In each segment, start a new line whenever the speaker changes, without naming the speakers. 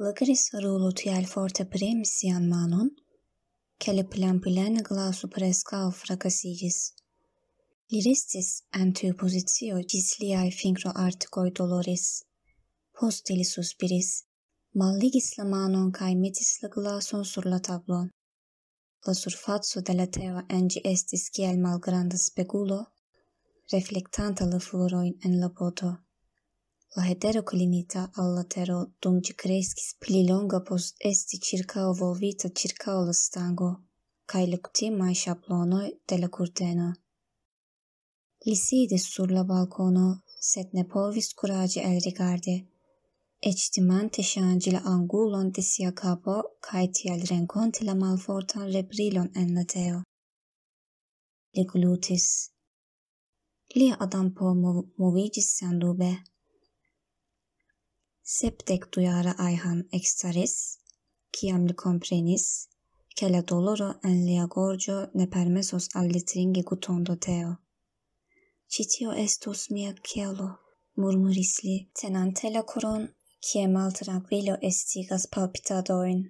Lagris arulu tiel forte premis sian manon, che le plene glasu prescao fracasigis. Li restis en tiu positio gis liai fingro articoi doloris. Poste li suspiris, malligis la manon cae metis la glason sur la tablon. La surfaco de la teo engi estis kiel malgranda spegulo, reflectanta la fluoroin en la poto. La hetero clinita al latero dum gi crescis pli longa post esti circao volvita circao la stango, cae le kutimai schablonoi de la curteno. Li sidis sur la balcono, sed ne povis curagi el rigardi, ec timante shangi la angulon de sia capo, cae tiel renconti la malfortan rebrilon en la teo. Li glutis. Lia adampo movigis sen dube. 72 Ayhan ekstaris, kiam li komprenis, ke la doloro en lia gorĝo ne permesos al li trinki guton do teo. Ĉi tio estos mia kelo, murmuris li, tenante la koron, kie maltrankvilo estigas palpitadojn.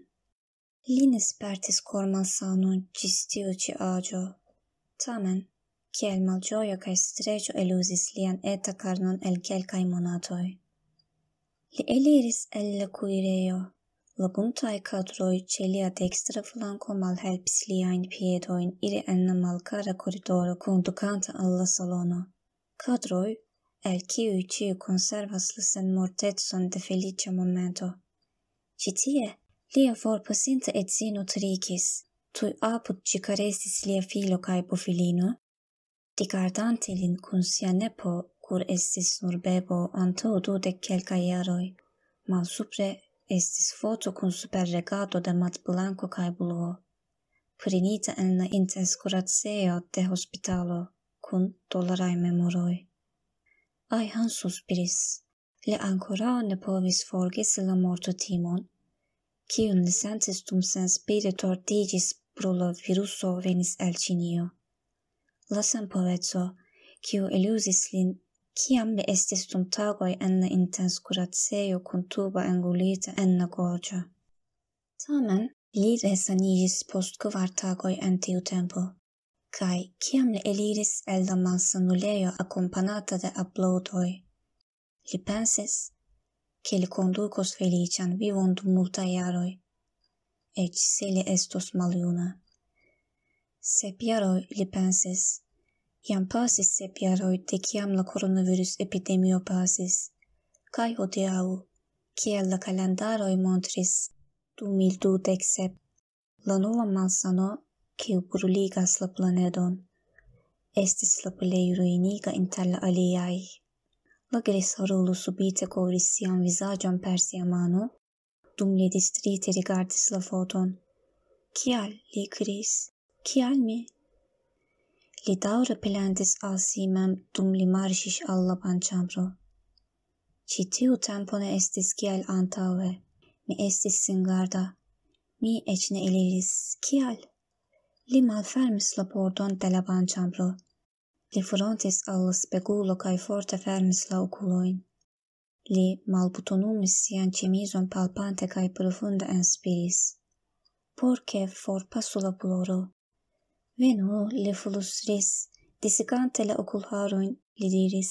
Li ne spertis kormalsanon ĝis tiu ĉi aĝo. Tamen, kiel malĝojo kaj streĉo eluzis lian eta karnon el kelkaj monatoj. Li eliris el la kuirejo. La buntaj kadroj ĉe lia dekstra flanko malhelpis liajn piedojn iri en la malkara koridoro kondukanta al la salono. Kadroj, el kiuj ĉiu konservas la senmortecon de feliĉa momento. Ĉi tie, lia forpasinta edzino trikis, tuj apud ĝi karesis lia filo kaj bofilino, rigardante lin kun sia nepo, kur estis nur bebo antaŭ 20 kelkaj jaroj. Malsupre estis foto kun superregado de matblanko kaj bluo, prinita en la intenscuracejo de hospitalo, kun dolaraj memoroj. Ayhan suspiris. Li ankoraŭ ne povis forgesi la mortotimon, kiun li sentis dum senspire tordiĝis pro la viruso venis el Ĉinio. La senpoveco, kiu eluzis lin, kiam li estis dum tagoj en la intenscuracejo kun tubo engulita en la gorĝo. Tamen, li resaniĝis post 4 tagoj en tiu tempo, kaj kiam li eliris el la malsanulejo akompanata de aplaŭdoj, li pensis, ke li kondukos feliĉan vivon dum multaj jaroj, eĉ se li estos maljuna. 7 jaroj, li pensis, jam pasis 7 jaroj de kiam la koronavirus epidemio pasis, kaj hodiaŭ, kiel la kalendaroj montris 2027, la nova malsano, kiu bruligas la planedon, estis la plej ruiniga inter la aliaj. La grisarulo subite kovris sian vizaĝon per sia mano, dum li distrite rigardis la foton. Kial, li kriis, kial mi? Li daŭre plendis al si mem dum li marŝis al la banĉambro. Ĉi tiu tempo ne estis kiel antaŭe. Mi estis singarda. Mi eĉ ne eliris. Kial? Li malfermis la pordon de la banĉambro. Li frontis al la spegulo kaj forte fermis la okulojn. Li malbutonumis sian ĉemizon palpante kaj profunde enspiris. Por ke forpasu la ploro. Venu, li flustris, disigante la okulharojn, li diris.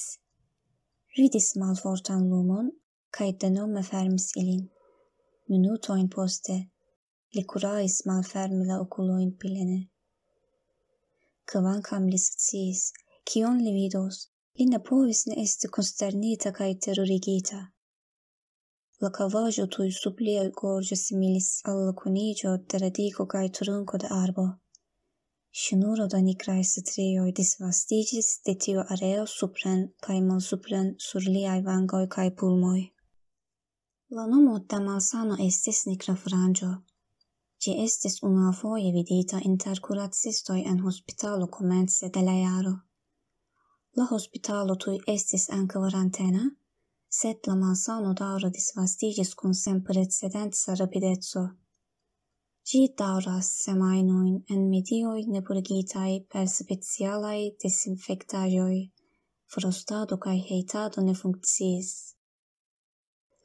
Vidis malfortan lumon, kaj denove fermis ilin. Minutojn poste, li kurais malfermi la okulojn plene. Kvankam li sciis, kion li vidos, li ne povis ne esti konsternita kaj terurigita. La kavaĵo tuj sub lia gorĝo similis al la kuniĝo de radiko kaj trunko de arbo. Ŝnuro da nigraj strioj disvastiĝis de tiu areo supren kaj malsupren sur liaj vangoj kaj pulmoj. La nomo de malsano estis nigra franĝo. Ĝi estis unuafoje vidita inter kuracistoj en hospitalo komence de la jaro. La hospitalo tuj estis en kvarantena, sed la malsano daŭre disvastiĝis kun senprecedenca rapideco. Ĝi daŭras semajnojn en medioj nepurgitaj per specialaj desinfektaĵoj. Frostado kaj hejtado ne funkciis.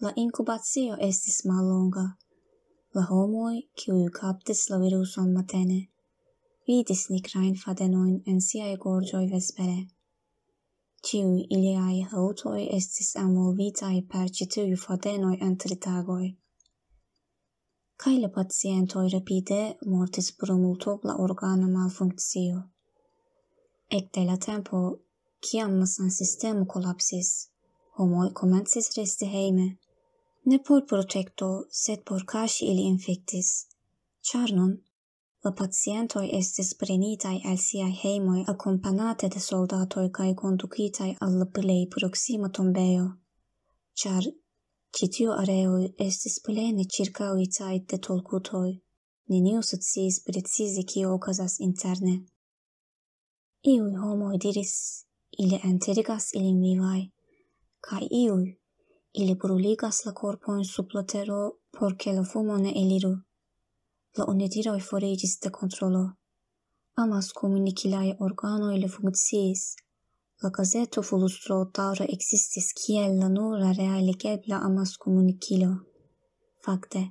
La incubatio estis mallonga. La homoj, kiuj kaptis la viruson matene, vidis nigrajn fadenojn en siaj gorĝoj vespere. Ĉiuj iliaj haŭtoj estis envolvitaj per ĉi tiuj fadenoj en 3 tagoj. Kaj la pacientoj rapide mortis pro multopla organa malfunkcio. Ekde la tempo, kiam la sansistemo kolapsis, homoj komencis resti hejme. Ne por protekto, sed por kaŝi ili infektis. Ĉar nun, la pacientoj estis prenitaj el siaj hejmoj akompanate de soldatoj kaj kondukitaj al la plej proksima tombejo. Ĉar ĉi tiu areo estis plene ĉirkaŭitaj de tolkutoj. Neniu sciis precize kio okazas interne. Iuj homoj diris, ili enterigas ilin vivaj, kaj iuj, ili bruligas la korpojn sub la tero por ke la fumo ne eliru. La onidiroj foriĝis de kontrolo. Amaskomunikilaj organoj ne funkciis. La gazeto Fulustro daŭre ekzistis kiel la nura realigebla amaskomunikilo. Fakte,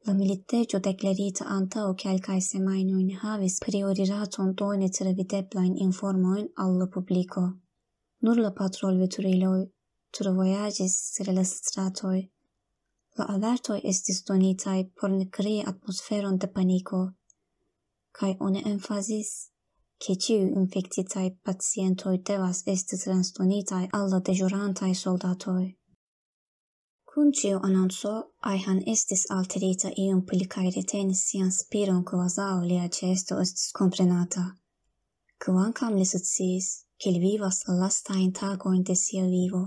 la militejo deklarita antaŭ kelkaj semajnoj ne havis prioritaton doni travideblajn informojn al la publiko. Nur la patrolveturiloj travojaĝis tra la stratoj. La avertoj estis donitaj por ne krei atmosferon de paniko, kaj oni emfazis, ke ĉiuj infektitaj pacientoj devas esti transdonitaj al la deĵorantaj soldatoj. Kun ĉiu anonco, Ajhan estis alterita iom pli kaj retenis sian spiron kvazaŭ lia ĉeesto estis komprenata. Kvankam li sciis, ke li vivas la lastajn tagojn de sia vivo,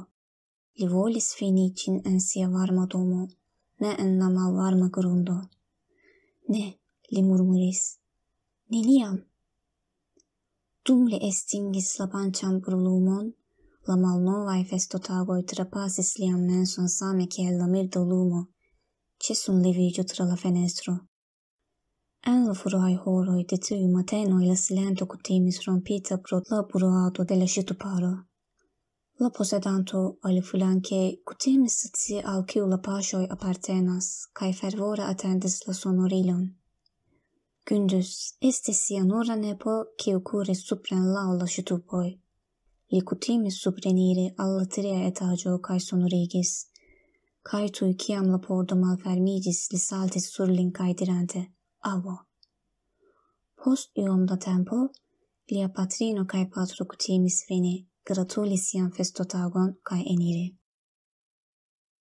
li volis fini ĝin en sia varma domo, ne en la malvarma grundo. Ne, li murmuris, neniam. Dum li estingis la banĉambrolumon, la malnovaj festotagoj trapasis lian menson same kiel la milda lumo, ĉe sunleviĝo tra la fenestro. En la fruaj horoj de tiuj matenoj la silento kutimis rompita pro la bruado de la ŝtuparo. La posedanto aliflanke kutimis scii al kiu la paŝoj apartenas kaj fervore atendis la sonorilon. Gündüz estis sia nura nepo kiu kuris supren laŭ la ŝtupoj. Li kutimis supreniri al la 3. etaĝo kaj sonorigis, kaj tuj kiam la pordo malfermiĝis li saltis sur lin kaj dirante avo. Post iom da tempo, lia patrino kaj patro kutimis veni, gratuli sian festotagon kaj eniri.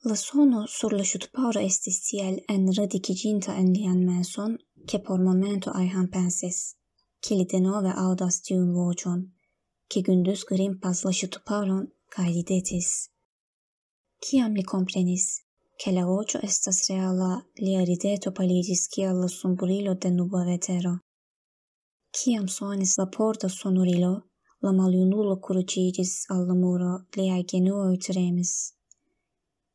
La sono sur la ŝtuparo estis tiel enradikiĝinta en lian menson, ke por momento Ajhan pensis, ke li denove aŭdas tiun voĉon, ke Gündüz grimpas la ŝtuparon kaj ridetis. Kiam li komprenis, ke la voĉo estas reala, lia rideto paliĝis kiel la sunbrilo de nuba vetero. Kiam sonis la porda sonorilo, la maljunulo kruĉiĝis al la muro, liaj genuoj tremis.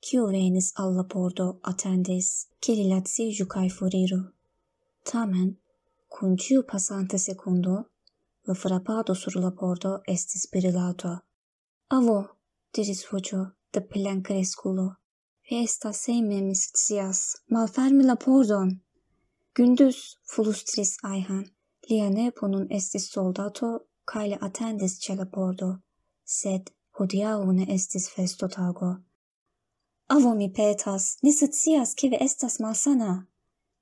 Kiu venis al la pordo atendis, ke li laciĝu kaj foriru. Tamen, kun ĉiu pasanta sekundo, la frapado sur la pordo estis brilata. Avo, diris voĉo de plenkreskulo. Vi estas hejme, mi scias. Malfermi la pordon. Gündüz, flustris Ajhan. Lia nepo nun estis soldato kaj li atendis ĉe la pordo, sed hodiaŭ ne estis festotago. Avo, mi petas, ni scias, ke vi estas malsana.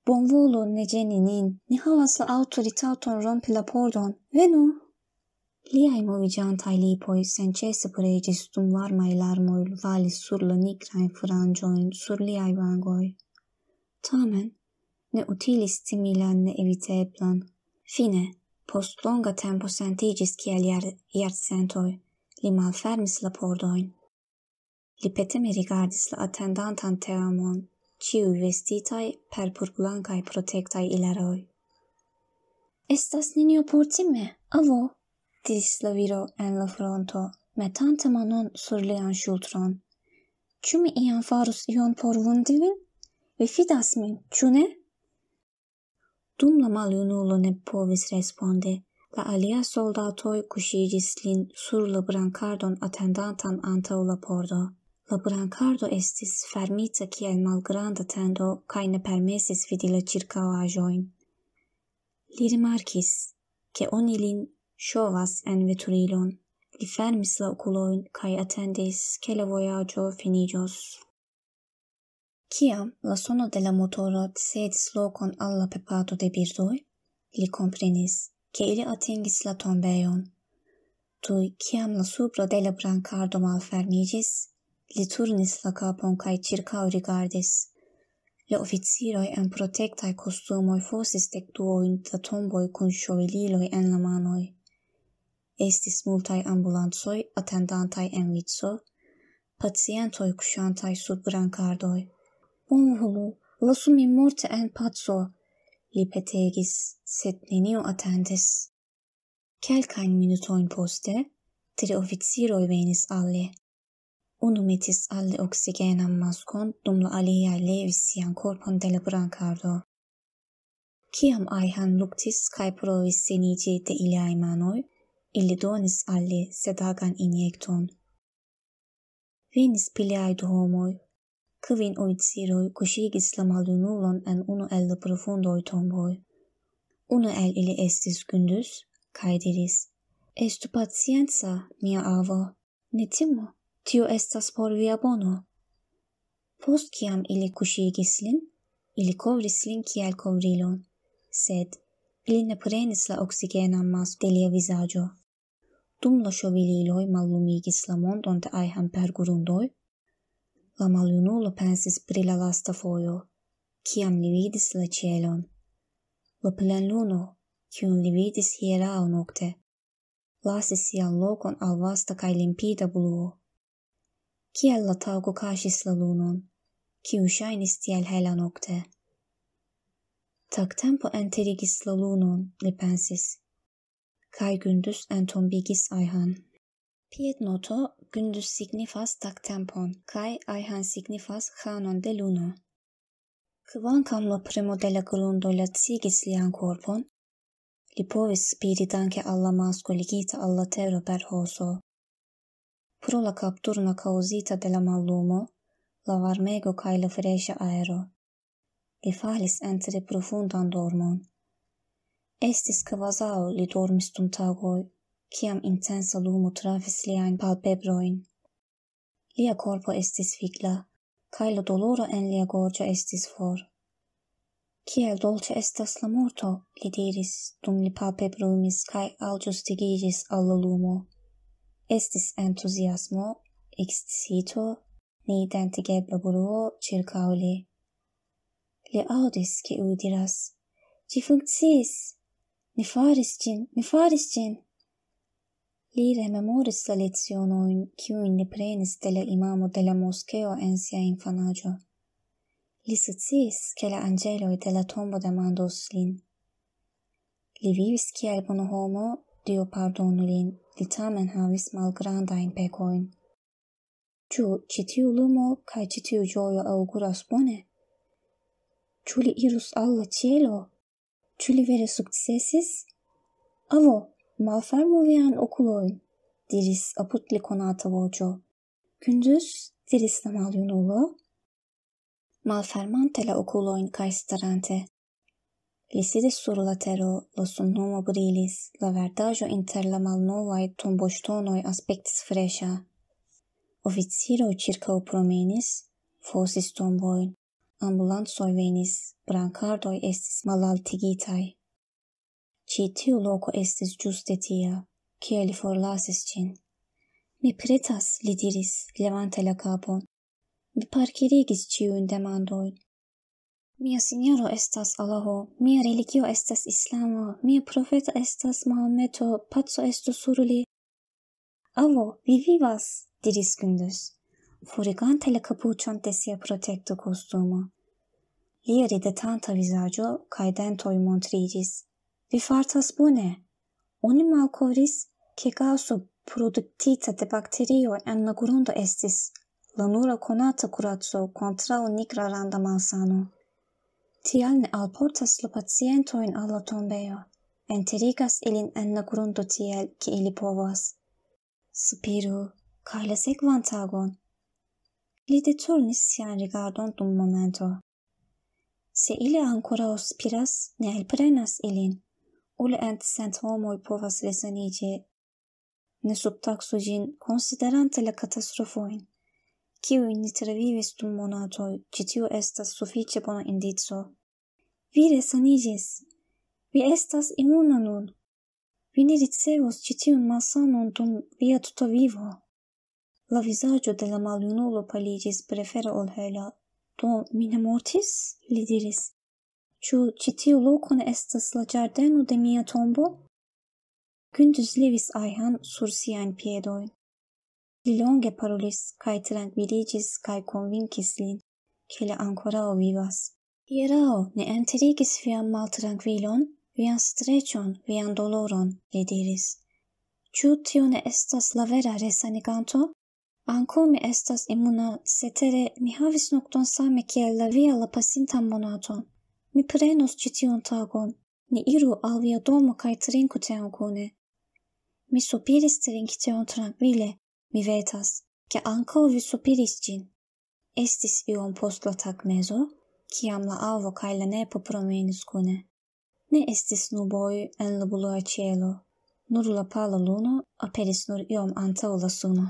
Bonvolu ne ĝeni nin, ni havas la aŭtoritaton rompi la pordon. Venu! Liaj moviĝantaj lipoj senĉese preĝis dum varmaj larmoj falis sur la nigrajn franĝojn sur liaj vangoj. Tamen, ne utilis similan neeviteblan. Fine, post longa tempo sentiĝis kiel jarcentoj, li malfermis la pordojn. Li peteme rigardis la atendantan teamon, ĉiuj vestitaj per purblankaj protektaj ilaroj. Estas nenio por timi, avo, diris la viro en la fronto, metante manon sur lian ŝultron. Ĉu mi iam farus ion por vundi vin? Vi fidas min, ĉu ne? Dum la maljunulo ne povis respondi, la alia soldatoj kuŝigis lin sur la brankardon atendantan antaŭ la pordo. La brancardo estis fermita kiel malgranda tendo kaj ne permesis vidi la ĉirkaŭaĵojn. Li rimarkis, ke oni lin ŝovas en veturilon. Li fermis la okulojn kaj atendis, ke la vojaĝo finiĝos. Kiam la sono de la motoro cedis lokon al la pepado de birdoj, li komprenis, ke ili atingis la tombejon. Tuj kiam la supro de la brancardo malfermiĝis, li turnis la kapon kaj ĉirkaŭrigardis. La oficiroj en protektaj kostumoj fosis dekduojn da tomboj kun ŝoveliloj en la manoj. Estis multaj ambulancoj atendantaj en vico, pacientoj kuŝantaj sur brancardoj. Bonvolu, lasu min morte en paco, li petegis, sed neniu atendis. Kelkajn minutojn poste, 3 oficiroj venis al li. Unu metis al li oksigenan maskon, dum la aliaj levis sian korpon de la brancardo. Kiam Ayhan luktis kaj provis seniĝi de iliaj manoj, ili donis al li sedagan injekton. Venis pliaj du homoj. Kvin oficiroj kuŝigis la maljunulon en unu el la profundoj tomboj. Unu el ili estis gündüz kaj diris: "Estu pacienca, mia avo, ne timu, tio estas por via bono." Post kiam ili kuŝigis lin, ili kovris lin kiel kovrilon, sed ili ne prenis la oksigenan maskon de lia vizaĝo. Dum la ŝoveliloj mallumigis la mondon de Ayhan per grundoj, la maljunulo pensis pri la lasta fojo, kiam li vidis la ĉielon. La plenluno, kiun li vidis hieraŭ nokte, lasis sian lokon al vasta kaj limpida bluo. Kiel la taŭgo kaŝis la lunon, kiu ŝajnis tiel hela nokte. Tagtempo enterigis la lunon, li pensis, kaj gündüz entombigis Ayhan. Piednoto: gündüz signifas tagtempon, kaj Ayhan signifas ĥanon de luno. Kvankam la premo de la grundo lacigis lian korpon, li povis spiri danke al la masko ligita al la tero per hoso. Pro la kapturno kaŭzita de la mallumo, la varmego kaj la freŝa aero, li falis en tre profundan dormon. Estis kvazaŭ li dormis dum tagoj, kiam intensa lumo trafis liajn palpebrojn. Lia korpo estis vigla, kaj la doloro en lia gorĝo estis for. Kiel dolĉe estas la morto, li diris, dum li palpebrumis kaj alĝustigiĝis al la lumo. Estis entuziasmo, ekscito, neidentigebla bruo ĉirkaŭ li. Li aŭdis, kiu diras: "Ĝi funkciis! Mi faris ĝin! Li rememoris la lecionojn, kiujn li prenis de la imamo de la moskeo en sia infanaĝo. Li sciis, ke la anĝeloj de la tombo demandos lin. Li vivis kiel bona homo, Dio pardonu lin, li tamen havis malgrandajn pekojn. Ĉu ĉi tiu lumo kaj ĉi tiu ĝojo aŭguras bone? Ĉu li irus al la ĉielo? Ĉu li vere sukcesis? Avo, malfermu viajn okulojn, diris apud li konata voĉo. Gündüz, diris la maljunulo. Malfermante la okulojn kaj starante, li sidis sur la tero, la sunlumo brilis, la verdaĵo inter la malnovaj tomboŝtonoj aspektis freŝa. Oficiroj ĉirkaŭpromenis, fosis tombojn, ambulancoj venis, brancardoj estis malaltigitaj. Ĉi tiu loko estis ĝuste tia, kie li forlasis ĝin. Mi pretas, li diris, levante la kapon. Mi parkerigis ĉiujn demandojn. Mia sinjoro estas Allaho, mia religio estas Islamo, mia profeto estas Mahometo, paco estu sur li. Avo, vi vivas, diris gündüz, forigante la kapuĉon de sia protekto kostumo. Lia ridetanta vizaĝo kaj dentoj montriĝis. Vi fartas bone. Oni malkovris, ke gaso produktita de bakterioj en la grundo estis la nura konata kuraco kontraŭ nigra randa malsano. Tial ne alportas la pacientojn al la tombejo, enterigas ilin en la grundo tiel, ke ili povas. Spiru, kaj la sekvan tagon. Li deturnis sian rigardon dum momento. Se ili ankoraŭ spiras, ne elprenas ilin. Ule ent cent homoj povas resaniĝi, ne subtaksu ĝin, konsiderante la katastrofojn, kiujn ni travivis dum monatoj. Ĉi tio estas sufiĉe bona indico. Vi resaniĝis. Vi estas imuna nun. Vi ne ricevos ĉi tiun malsanon dum via tuta vivo. La vizaĝo de la maljunulo paliĝis prefere ol hela. Do mi ne mortis? Li diris. Ĉu ĉi tiu loko ne estas la ĝardeno de mia tombo? Gündüz levis Ayhan sur siajn piedojn. Li longe parolis kaj trankviliĝis kaj konvinkis lin, ke li ankoraŭ vivas. Hieraŭ ne enterigis vian maltrankvilon, vian streĉon, vian doloron, li diris. Ĉu tio ne estas la vera resaniganto? Ankaŭ mi estas imuna, cetere mi havis nokton same kiel la via la pasintan monaton. Mi prenos ĉi tiun tagon. Ni iru al via domo kaj trinku teon kune. Mi sopiris trinki teon trankvile. Mi vetas, ke ankaŭ vi sopiris ĝin. Estis iom post la tagmezo, kiam la avo kaj la nepo promenis kune. Ne estis nuboj en la blua ĉielo. Nur la pala luno aperis nur iom antaŭ la suno.